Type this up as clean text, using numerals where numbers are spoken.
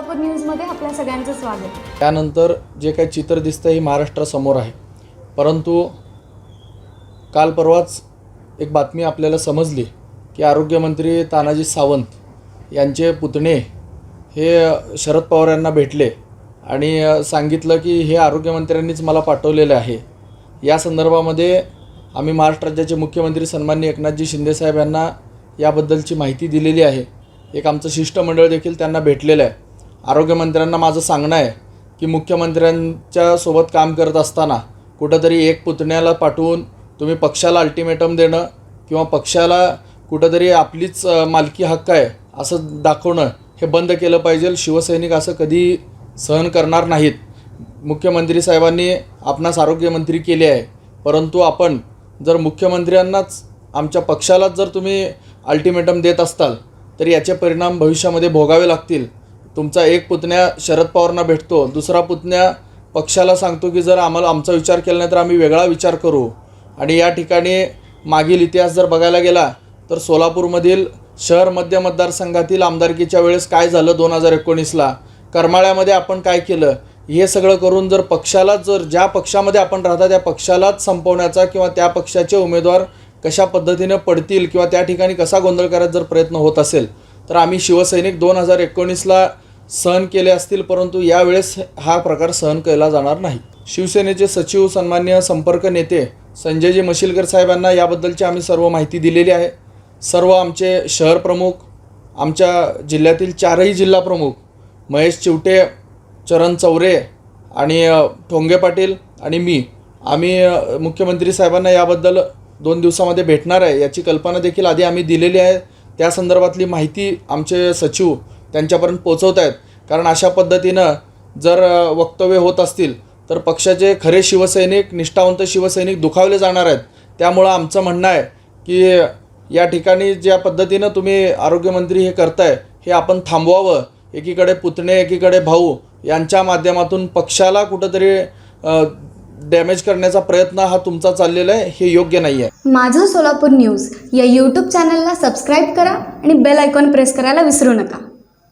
सोलापूर न्यूजमध्ये आपल्या सगळ्यांचं स्वागत। त्यानंतर जे काही चित्र दिसतं हे महाराष्ट्रासमोर आहे, परंतु काल परवाच एक बातमी आपल्याला समजली की आरोग्यमंत्री तानाजी सावंत यांचे पुतणे हे शरद पवार यांना भेटले आणि सांगितलं की हे आरोग्यमंत्र्यांनीच मला पाठवलेलं आहे। या संदर्भामध्ये आम्ही महाराष्ट्र राज्याचे मुख्यमंत्री सन्माननीय एकनाथजी शिंदे साहेब यांना याबद्दलची माहिती दिलेली आहे। एक आमचं शिष्टमंडळ देखील त्यांना भेटलेलं आहे। आरोग्यमंत्र्यांना माझं सांगणं आहे की मुख्यमंत्र्यांच्या सोबत काम करत असताना कुठंतरी एक पुतण्याला पाठवून तुम्ही पक्षाला अल्टिमेटम देणं किंवा पक्षाला कुठंतरी आपलीच मालकी हक्क आहे असं दाखवणं हे बंद केलं पाहिजे। शिवसैनिक असं कधी सहन करणार नाहीत। मुख्यमंत्री साहेबांनी आपणास आरोग्यमंत्री केले आहे, परंतु आपण जर मुख्यमंत्र्यांनाच आमच्या पक्षालाच जर तुम्ही अल्टिमेटम देत असताल तर याचे परिणाम भविष्यामध्ये भोगावे लागतील। तुमचा एक पुतण्या शरद पवारांना भेटतो, दुसरा पुतण्या पक्षाला सांगतो की जर आम्हाला आमचा विचार केला नाही तर आम्ही वेगळा विचार करू। आणि या ठिकाणी मागील इतिहास जर बघायला गेला तर सोलापूरमधील शहर मध्य मतदारसंघातील आमदारकीच्या वेळेस काय झालं 2019ला, करमाळ्यामध्ये आपण काय केलं, हे सगळं करून जर पक्षाला जर ज्या पक्षामध्ये आपण राहता त्या पक्षालाच संपवण्याचा किंवा त्या पक्षाचे उमेदवार कशा पद्धतीने पडतील किंवा त्या ठिकाणी कसा गोंधळ करायचा जर प्रयत्न होत असेल तर आम्ही शिवसैनिक 2019ला सहन केले असतील, परंतु यावेळेस हा प्रकार सहन केला जाणार नाही। शिवसेनेचे सचिव सन्माननीय संपर्क नेते संजयजी मशिलकर साहेबांना याबद्दलची आम्ही सर्व माहिती दिलेली आहे। सर्व आमचे शहर प्रमुख, आमच्या जिल्ह्यातील 4ही जिल्हा प्रमुख महेश चिवटे, चरण चौरे आणि ठोंगे पाटील आणि आम्ही मुख्यमंत्री साहेबांना याबद्दल 2 दिवसामध्ये भेटणार आहे याची कल्पना देखील आधी आम्ही दिलेली आहे। त्या संदर्भातली माहिती आमचे सचिव त्यांच्यापर्यंत पोहोचवत आहेत, कारण अशा पद्धतीनं जर वक्तव्य होत असतील तर पक्षाचे खरे शिवसैनिक, निष्ठावंत शिवसैनिक दुखावले जाणार आहेत। त्यामुळं आमचं म्हणणं आहे की या ठिकाणी ज्या पद्धतीनं तुम्ही आरोग्यमंत्री हे करताय हे आपण थांबवावं। एकीकडे पुतणे, एकीकडे भाऊ यांच्या माध्यमातून पक्षाला कुठंतरी डॅमेज करण्याचा प्रयत्न हा तुमचा चाललेला आहे, हे योग्य नाही आहे। माझं सोलापूर न्यूज या यूट्यूब चॅनलला सबस्क्राईब करा आणि बेल आयकॉन प्रेस करायला विसरू नका।